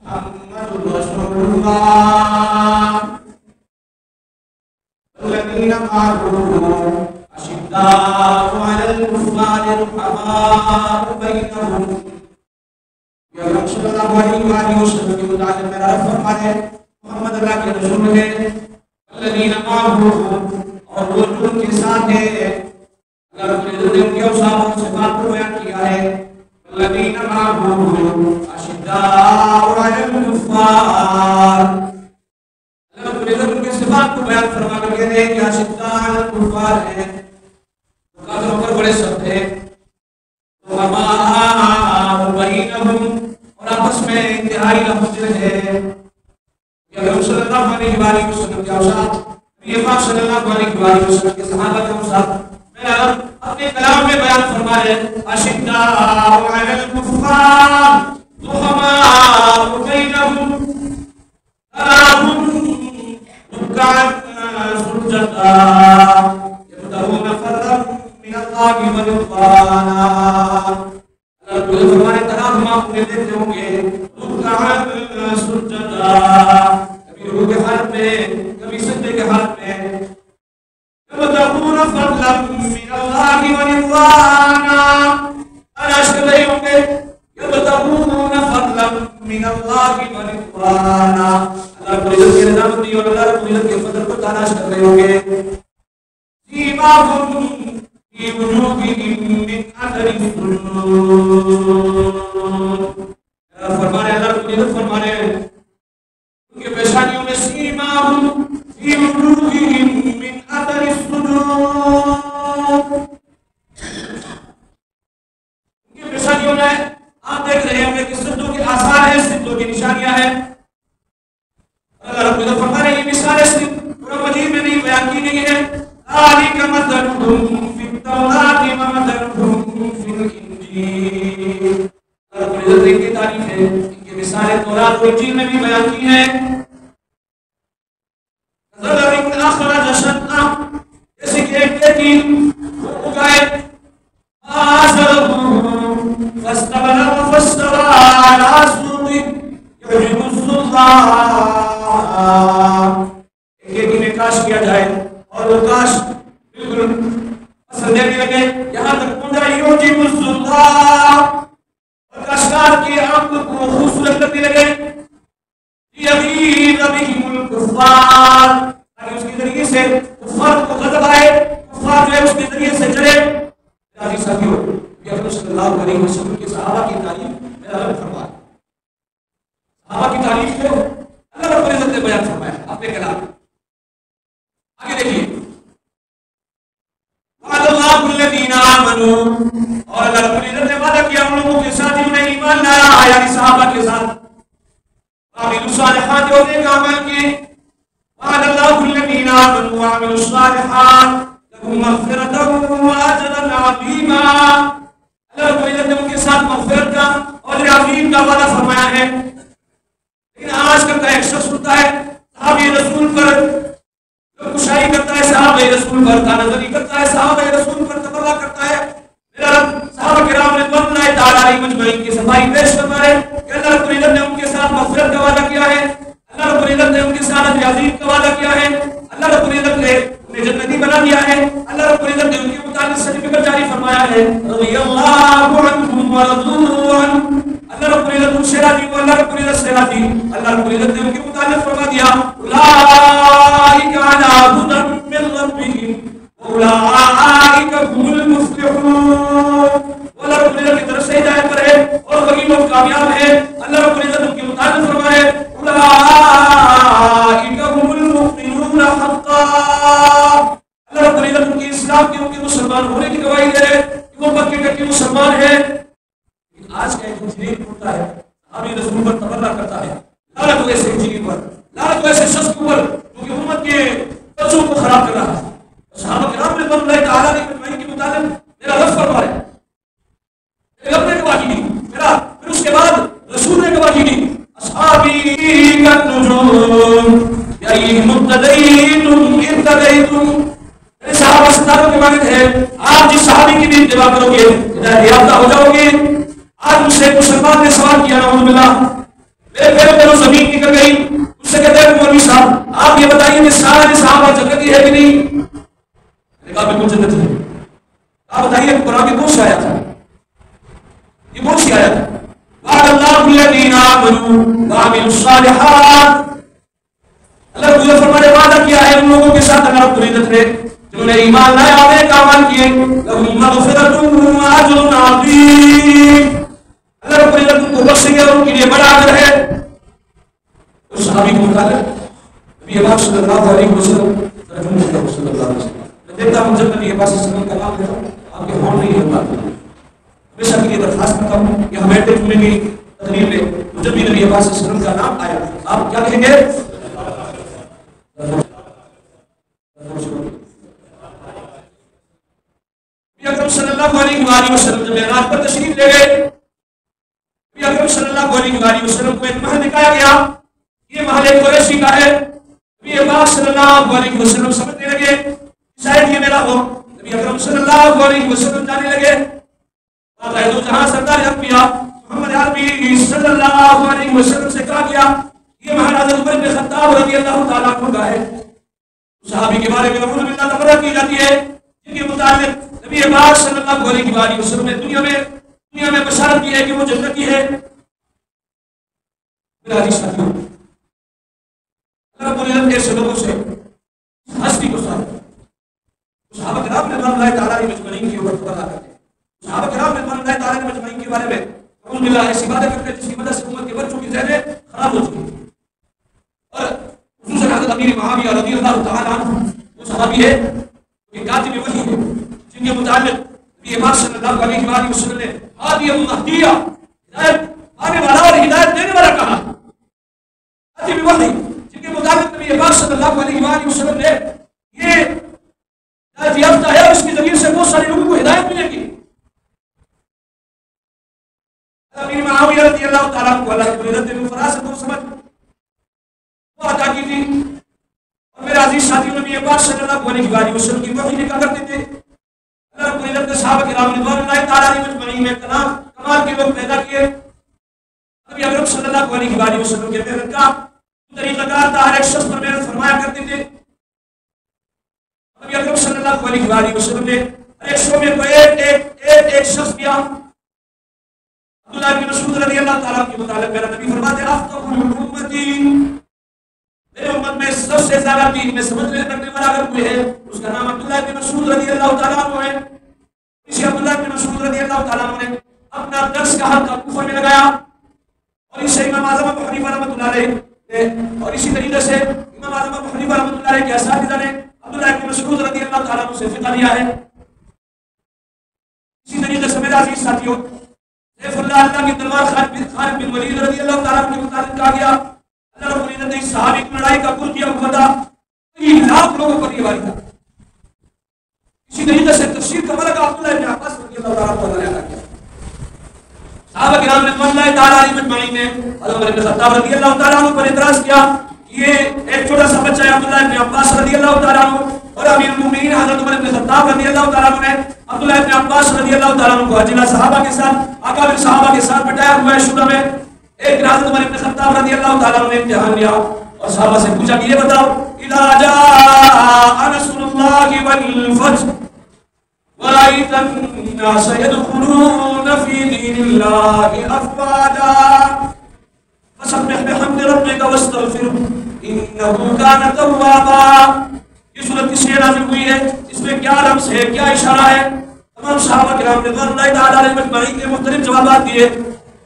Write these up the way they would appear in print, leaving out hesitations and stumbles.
محمد رسول اللہ الذین معه اشداء علی الکفار رحماء بینہم. یا رسول اللہ علیہ وسلم کی متعلق میرا رب فرماتے محمد اللہ کے رسول ہے الذین معه اور وہ جو ان کے ساتھ ہے. اللہ رب العزت نے ان کے اوصاف اور صفات کو بیان کیا ہے. الذین معه اشداء علی الکفار. اللہ رب العزت ان کے صفات کو بیان فرما کر کہتے ہیں کہ اشداء علی الکفار ہے، کافروں پر بڑے سخت ہے. رحماء بینہم اور آپس میں انتہائی رحمت ہے. یا رسول اللہ علیہ وسلم کے اوصاف یہ پاک صلی اللہ علیہ وسلم کے صحابہ کے اوصاف میں اپنے کلام میں بیان فرما ہے. اشداء علی الکفار رحماء بینہم تراہم رکعا سجدا یبتغون فضلا من اللہ ورضوانا. اللہ فرمانے تراہم آپ انہیں دیکھتے ہوں گے رکعا سجدا، کبھی رکوع کے حالت میں کبھی سجدے کے حالت میں. یبتغون فضلا من اللہ ورضوانا، تلاش کر رہے ہوں گے یبتغون فضلا من اللہ ورضوانا، اللہ کو عزت کی رضامندی اور اللہ رب العزت کے فضل کو تلاش کر رہے ہوں گے. سیماہم فی وجوہہم من اثر السجود. فرمانے اللہ رب العزت فرمانے ان کے پیشانیوں میں سیماہم فی وجوہہم من اثر السجود، ان کے پیشانیوں میں آپ دیکھ رہے ہوں گے کہ سجدوں کے آثار ہیں، سجدوں کی نشانیاں ہیں. اللہ رب العزت فرما رہے ہیں یہ مثالیں صرف قرآن مجید میں نہیں بیان کی گئی ہے. ذالک مثلهم فی التوراۃ ومثلهم فی الانجیل. اللہ رب العزت نے ان کی تعریف ہے، ان کی مثالیں تورات اور انجیل میں بھی بیان کی ہیں. زرع اخرج شطأہ، جیسے کہ ایک کھیتی اگائے فآزره فاستبلغ فاستوى على سوقه يعجب الزراع. کھیتی میں کاش کیا جائے اور وہ کاش بالکل پسند دینے لگے یہاں تک پہنچا یعجب الزراع، اور کاشتکار کی آنکھ کو خوبصورت لگنے لگے. یغیظ بہم الکفار، تاکہ اس کے ذریعے سے کفار کو غضب آئے، کفار جو ہے اس کے ذریعے سے چلے. عزیز ساتھیو، یہ حضرت صلی اللہ علیہ وسلم کے صحابہ کی تعریف میرا رب فرمایا. صحابہ کی تعریف کو اللہ رب العزت نے بیان فرمایا اپنے کلام میں. آگے دیکھیے وعد اللہ الذین آمنوا، اور اللہ رب العزت نے وعدہ کیا ان لوگوں کے ساتھ جنہوں نے ایمان لایا، یعنی صحابہ کے ساتھ. وعملوا الصالحات، اور نیک اعمال کیے. وعد اللہ الذین آمنوا وعملوا الصالحات لهم مغفرۃ واجرا عظیما. اللہ رب العزت نے ان کے ساتھ مغفرت کا اور عظیم کا وعدہ فرمایا ہے. لیکن آج کل کا ایک شخص ہوتا ہے صحابہ رسول پر کشائی کرتا ہے، صحابہ رسول پر تانظری کرتا ہے، صحابہ رسول پر تبرہ کرتا ہے. میرا رب صحابہ کرام رضوان اللہ تعالی علیہم اجمعین کی صفائی پیش فرما رہے کہ اللہ رب العزت نے ان کے ساتھ مغفرت کا وعدہ کیا ہے، اللہ رب العزت نے ان کے ساتھ عظیم کا وعدہ کیا ہے، اللہ رب العزت نے انہیں جنتی بنا دیا ہے. اللہ رب العزت نے ان کے متعلق سرٹیفکیٹ جاری فرمایا ہے رضی اللہ عنہم ورضوا عنہ. اللہ رب العزت ان سے راضی ہوا، اللہ رب العزت سے راضی. اللہ رب العزت نے ان کے متعلق فرما دیا اولئک علی ھدی من ربہم واولئک هم المفلحون. اللہ رب العزت کی طرف سے ہدایت پر ہے اور وہی لوگ کامیاب ہیں. اللہ رب العزت ان کے متعلق فرمائے اولئک هم المؤمنون حقا. اللہ رب العزت ان کی اسلام کی، ان کے مسلمان ہونے کی گواہی دے رہے کہ وہ پکے ٹکے مسلمان ہیں. آج کا ایک انجینئر ہوتا ہے صحابی رسول پر تبرہ کرتا ہے. لعنت ہو ایسے انجینئر پر، لعنت ہو ایسے شخص کے اوپر جو کہ امت کے بچوں کو خراب کر رہا ہے. صحابہ کرام رضوان اللہ تعالی علیہم کے متعلق میرا رب فرما رہے میرے رب نے گواہی دی، میرا پھر اس کے بعد رسول نے گواہی دی. اصحابی کالنجوم بأیہم اقتدیتم اہتدیتم. میرے صحابہ ستاروں کے مانند ہے، آپ جس صحابی کی بھی اتباع کرو گے ہدایت یافتہ ہو جاؤ گے. آج مجھ سے ایک مسلمان نے سوال کیا نعوذ باللہ میرے پیروں میں زمین نکل گئی. اس سے کہتے ہیں مولوی صاحب آپ یہ بتائیے کہ سارے صحابہ جنتی ہے کہ نہیں؟ میں نے کہا بالکل جنتی ہے. آپ بتائیے قرآن کی کون سی آیت ہے؟ یہ کون سی آیت ہے؟ وعد اللہ الذین آمنوا وعملوا الصالحات. اللہ رب العزت فرمانے وعدہ کیا ہے ان لوگوں کے ساتھ اللہ رب العزت نے جنہوں نے ایمان لائے اور نیک اعمال کیے. لہم مغفرۃ واجر عظیم. اللہ رب العزت ان کو بخشیں گے اور ان کے لیے بڑا اجر ہے. اس صحابی کو متعلق نبی پاک صلی اللہ علیہ وسلم ترجمہ صلی اللہ علیہ وسلم میں دیکھتا ہوں جب نبی پاک صلی اللہ علیہ وسلم کا نام لیتا ہوں آپ کے ہون نہیں ہوتا. ہمیشہ کے لیے درخواست کرتا ہوں کہ ہمیں جمعے کی تقریر میں جب بھی نبی پاک صلی اللہ علیہ وسلم کا نام آیا آپ کیا کہیں گے؟ نبی اکرم صلی اللہ علیہ وآلہ وسلم جب معراج پر تشریف لے گئے نبی اکرم صلی اللہ علیہ وآلہ وسلم کو ایک محل دکھایا گیا. یہ محل ایک قریشی کا ہے. نبی پاک صلی اللہ علیہ وسلم سمجھنے لگے شاید یہ میرا ہو. نبی اکرم صلی اللہ علیہ وسلم جانے لگے. جہاں سردار انبیاء محمد عربی صلی اللہ علیہ وسلم سے کہا گیا یہ محل حضرت عمر بن خطاب رضی اللہ تعالیٰ عنہ کا ہے. صحابی کے بارے میں نعوذ باللہ تبرہ کی جاتی ہے جن کے متعلق نبی پاک صلی اللہ علیہ وسلم نے دنیا میں بشارت کی ہے کہ وہ جنتی ہے. میرا عزیز ساتھیوں اللہ رب العزت ایسے لوگوں سے ہستی کو صحابہ کرام رضوان اللہ تعالیٰ علیہ مجمعین کے اوپر خبر کرتے ہیں. صحابہ کرام رضوان اللہ تعالیٰ علیہ مجمعین کے بارے میں نعوذ باللہ ایسی باتیں کرتے ہیں جس کی وجہ سے امت کے بچوں کی ذہنیں خراب ہو چکی ہیں. اور خصوصاً حضرت امیر معاویہ رضی اللہ تعالیٰ عنہ وہ صحابی ہے کہ کاتب وحی ہے جن کے متعلق نبی پاک صلی اللہ علیہ وسلم نے ہادی المہدیہ ہدایت آنے والا اور ہدایت دینے والا کہا. کاتب وحی جن کے مطابق نبی پاک صلی اللہ علیہ وسلم نے یہ ہدایت یافتہ ہے اور اس کے ذریعے سے بہت سارے لوگوں کو ہدایت ملے گی. امیر معاویہ رضی اللہ تعالیٰ عنہ کو اللہ رب العزت نے فراست و سمجھ وہ عطا کی تھی. اور میرے عزیز ساتھیوں نبی پاک صلی اللہ علیہ وسلم کی وحی نکاح کرتے تھے. اللہ رب العزت نے صحابہ کرام رضوان اللہ تعالیٰ علیہ مجمعین میں کمال کے لوگ پیدا کیے. نبی اکرم صلی اللہ علیہ وسلم کے محنت کا طریقہ کار تھا. ہر ایک شخص پر محنت فرمایا کرتے تھے. نبی اکرم صلی اللہ علیہ وسلم نے ہر ایک شعبے کو ایک شخص دیا. عبداللہ بن مسعود رضی اللہ تعالیٰ کے متعلق میرا نبی فرماتے ہیں افقہ امتی میرے امت میں سب سے زیادہ دین میں سمجھنے رکھنے والا اگر کوئی ہے اس کا نام عبداللہ بن مسعود رضی اللہ تعالیٰ عنہ ہے. اسی عبداللہ بن مسعود رضی اللہ تعالیٰ عنہ نے اپنا درس کا حلقہ کوفہ میں لگایا اور اسے امام اعظم ابو حنیفہ رحمۃ اللہ علیہ اور اسی طریقے سے امام اعظم ابو حنیفہ رحمۃ اللہ علیہ کے اساتذہ نے عبداللہ بن مسعود رضی اللہ تعالیٰ عنہ سے فقہ لیا ہے. اسی طریقے سے میرے عزیز ساتھیوں سیف اللہ کی تلوار خالد بن ولید رضی اللہ تعالیٰ عنہ کے متعلق کہا گیا اللہ رب العزت نے اس صحابی کی لڑائی کا کل کیا وفا 3 لاکھ لوگوں پر یہ واری تھا. اسی طریقے سے تفسیر کا ملک عبداللہ بن عباس رضی اللہ تعالیٰ عنہ نے ادا کیا. صحابہ کرام رضوان اللہ تعالیٰ علیہ مجمعین نے حضرت عمر بن خطاب رضی اللہ تعالیٰ عنہ پر اعتراض کیا. یہ ایک چھوٹا سا بچہ ہے عبداللہ بن عباس رضی اللہ تعالیٰ عنہ اور امیر المومنین حضرت عمر بن خطاب رضی اللہ تعالیٰ عنہ نے عبداللہ بن عباس رضی اللہ تعالیٰ عنہ کو اجلا صحابہ کے ساتھ اکابر صحابہ کے ساتھ بٹایا ہوا ہے شورا میں. ایک حضرت عمر بن خطاب رضی اللہ تعالیٰ عنہ نے امتحان لیا اور صحابہ سے پوچھا کہ یہ بتاؤ اذا جاء نصر اللہ والفتح ورأيت الناس يدخلون في دين الله أفواجا فسبح بحمد ربك واستغفره إنه كان توابا. یہ صورت کس لیے نازل ہوئی ہے؟ اس میں کیا رمز ہے، کیا اشارہ ہے؟ تمام صحابہ کرام رضوان اللہ تعالیٰ علیہ مجمعین کے مختلف جوابات دیے.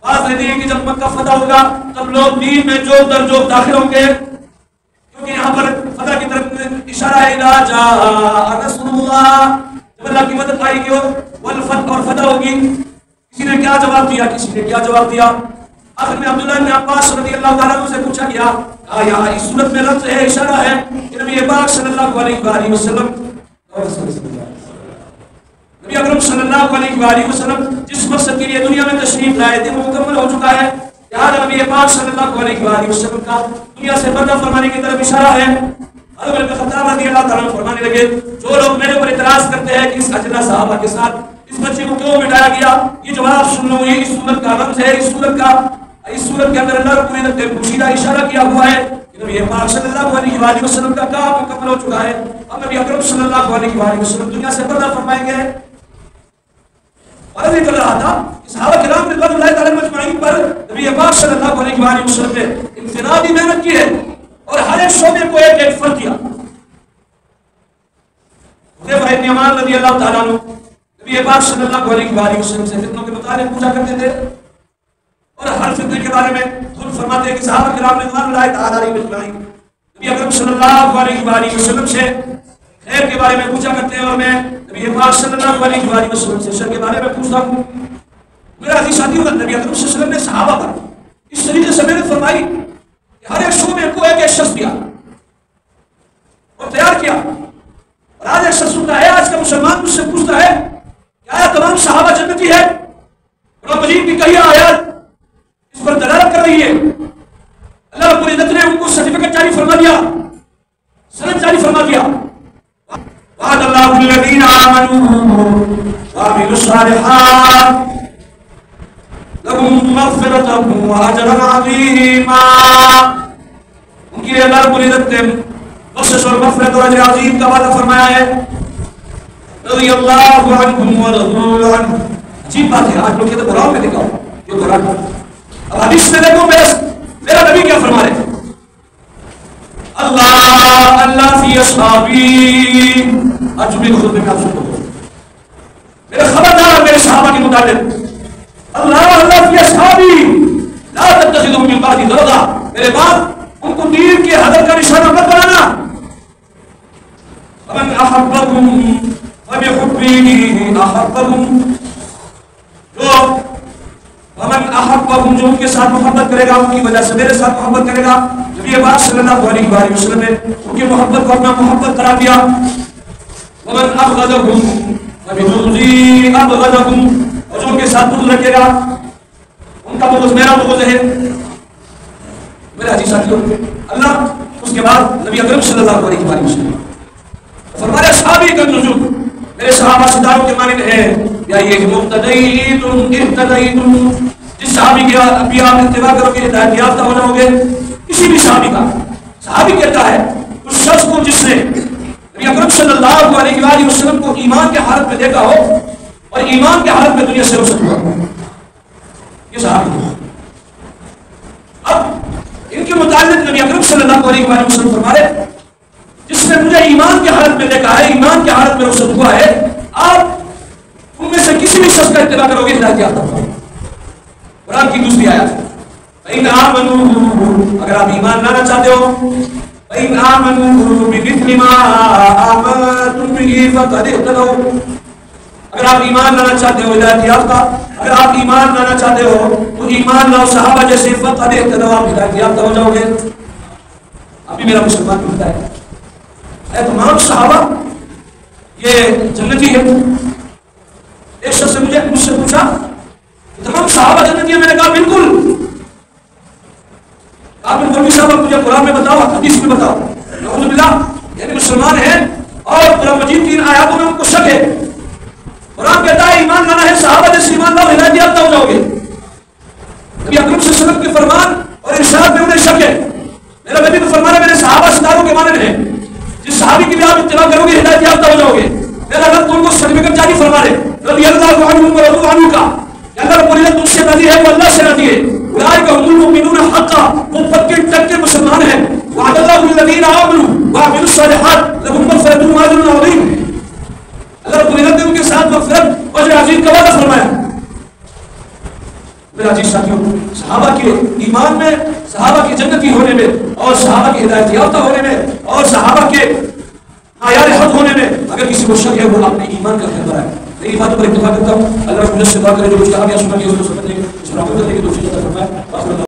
بعض نے دیے کہ جب مکہ فتح ہوگا تب لوگ دین میں جوک در جوک داخل ہوں گے کیونکہ یہاں پر فتح کی طرف اشارہ ہے اذا جاء نصر اللہ جب اللہ کی مدد آئے گی والفتح اور فتح ہوگی. کسی نے کیا جواب دیا؟ آخر میں عبداللہ بن عباس رضی اللہ تعالیٰ عنہ سے پوچھا گیا آیا اس صورت میں لفظ ہے، اشارہ ہے کہ نبی پاک صلی اللہ علیہ وسلم نبی اکرم صلی اللہ علیہ وسلم جس مقصد کے لیے دنیا میں تشریف لائے تھے وہ مکمل ہو چکا ہے. لہٰذا نبی پاک صلی اللہ علیہ وسلم کا دنیا سے پردہ فرمانے کی طرف اشارہ ہے. عمر بن خطاب رضی اللہ تعالیٰ عنہ فرمانے لگے جو لوگ میرے اوپر اعتراض کرتے ہیں کہ اس اجلا صحابہ کے ساتھ اس بچے کو کیوں مٹایا گیا، یہ جواب سن لو، یہ اس صورت کا رمز ہے، اس صورت کا اس صورت کے اندر اللہ رب العزت نے پوشیدہ اشارہ کیا ہوا ہے کہ نبی پاک صلی اللہ علیہ وآلہ وسلم کا کام مکمل ہو چکا ہے. اب نبی اکرم صلی اللہ علیہ وآلہ وسلم دنیا سے پردہ فرمائیں گے. اور یہ کر رہا تھا صحابہ کرام رضوان اللہ تعالی مجمعین پر نبی پاک صلی اللہ علیہ وآلہ وسلم نے انفرادی محنت کی ہے اور ہر ایک شعبے کو ایک ایک فرد کیا. حذیفہ بن یمان رضی اللہ تعالیٰ عنہ نبی پاک صلی اللہ علیہ وآلہ وسلم سے فتنوں کے متعلق پوچھا کرتے تھے اور ہر فتنے کے بارے میں خود فرماتے ہیں کہ صحابہ کرام رضوان اللہ تعالیٰ علیہ مجمعین نبی اکرم صلی اللہ علیہ وآلہ وسلم سے خیر کے بارے میں پوچھا کرتے ہیں اور میں نبی پاک صلی اللہ علیہ وآلہ وسلم سے شر کے بارے میں پوچھتا ہوں. میرا عزیز ساتھیو، نبی اکرم صلی اللہ علیہ وسلم نے صحابہ پر اس طریقے سے محنت فرمائی کہ ہر ایک شعبے کو ایک ایک شخص دیا اور تیار کیا. اور آج ایک شخص سنتا ہے، آج کا مسلمان مجھ سے پوچھتا ہے کہ آیا تمام صحابہ جنتی ہے؟ قرآن مجید کی کئی آیات اس پر دلالت کر رہی ہے. اللہ رب العزت نے ان کو سرٹیفکیٹ جاری فرما دیا، سند جاری فرما دیا. وعد اللہ الذین آمنوا وعملوا الصالحات لهم مغفرۃ واجرا عظیما. ان کے لیے اللہ رب العزت نے بخشش اور مغفرت اور اجر عظیم کا وعدہ فرمایا ہے. رضی اللہ عنہم ورضوا عنہ. عجیب بات ہے، آج لوگ کہتے ہیں قرآن میں دکھاؤ یہ قرآن. اب حدیث میں دیکھو میرا نبی کیا فرما رہے ہیں. اللہ اللہ فی اصحابی. آج بھی خود میں آپ سنو میرے خبردار میرے صحابہ کے متعلق. اللہ اللہ فی اصحابی لا تتخذوا من بعدی ضرورا. میرے بعد ان کو دین کے حضرت کا نشانہ مت بنانا. ومن احبکم فبحبی احبکم. جو ومن احبکم جو ان کے ساتھ محبت کرے گا ان کی وجہ سے میرے ساتھ محبت کرے گا. نبی پاک صلی اللہ علیہ وآلہ وسلم نے ان کی محبت کو اپنا محبت قرار دیا. ومن ابغضکم فببغضی ابغضکم. اور جو ان کے ساتھ بغض رکھے گا ان کا بغض میرا بغض ہے. میرے عزیز ساتھیوں، اللہ اس کے بعد نبی اکرم صلی اللہ علیہ وآلہ وسلم فرمایا اصحابی کا نجوم. میرے صحابہ ستاروں کے مانند ہیں. یا یہ مقتدیتم اہتدیتم. جس صحابی کے انبیاء میں اتباع کرو گے ہدایت یافتہ ہو جاؤ گے. کسی بھی صحابی کا صحابی کہتا ہے اس شخص کو جس نے نبی اکرم صلی اللہ علیہ وآلہ وسلم کو ایمان کے حالت میں دیکھا ہو اور ایمان کے حالت میں دنیا سے رخصت ہوا. یہ صحابی ہے. اب ان کے متعلق نبی اکرم صلی اللہ علیہ وآلہ وسلم فرما رہے جس نے مجھے ایمان کے حالت میں دیکھا ہے، ایمان کے حالت میں رخصت ہوا ہے، آپ ان میں سے کسی بھی شخص کا اتباع کرو گے ہدایت یافتہ ہوگا. قرآن کی دوسری آیت فَإِنْ آمَنُوا. اگر آپ ایمان لانا چاہتے ہو فَإِنْ آمَنُوا بِمِثْلِ مَا آمَنْتُمْ بِهِ فَقَدِ اهْتَدَوْا. اگر آپ ایمان لانا چاہتے ہو ہدایت یافتہ، اگر آپ ایمان لانا چاہتے ہو تو ایمان لاؤ صحابہ جیسے. فَقَدِ اهْتَدَوْا. آپ ہدایت یافتہ ہو جاؤ گے. ابھی میرا مسلمان بنتا ہے اے تمام صحابہ یہ جنتی ہے. ایک شخص نے مجھ سے پوچھا تمام صحابہ جنتی ہیں. میں نے کہا بالکل. آپ مولوی صاحب مجھے قرآن میں بتاؤ، حدیث میں بتاؤ. نعوذ باللہ، یعنی مسلمان ہیں اور قرآن مجید کی ان آیاتوں میں ان کو شک ہے. قرآن کہتا ہے ایمان لانا ہے صحابہ جیسے ایمان لاؤ ہدایت یافتہ ہو جاؤ گے. نبی اکرم صلی اللہ علیہ وسلم کے فرمان اور ارشاد میں انہیں شک ہے. میرا نبی تو فرمانا میرے صحابہ ستاروں کے مانند ہیں. جس صحابی کی بھی آپ اتباع کرو گے ہدایت یافتہ ہو جاؤ گے. میرا رب تو ان کو سرٹیفکیٹ جاری فرما رہے رضی اللہ عنہم ورضوا عنہ کا. اللہ رب العزت تم سے راضی ہے، وہ اللہ سے راضی ہے. اولئک هم المؤمنون حقا. وہ پکے ٹکے مسلمان ہیں. وعد اللہ الذین آمنوا وعملوا الصالحات لهم مغفرۃ واجر عظیم. اللہ رب العزت نے ان کے ساتھ مغفرت اور اجر عظیم کا وعدہ فرمایا. میرا عزیز ساتھیوں، صحابہ کے ایمان میں، صحابہ کی جنتی ہونے میں اور صحابہ کی ہدایت یافتہ ہونے میں اور صحابہ کے معیار حق ہونے میں اگر کسی کو شک ہے وہ اپنے ایمان کا خیال ہے. میری باتوں پر اتفاق کرتا ہوں. اللہ رب العزت سے دعا کرے جو کچھ کہا گیا سنا گیا اس کو سمجھنے کی، اس پر عمل کرنے کی توفیق عطا فرمائے.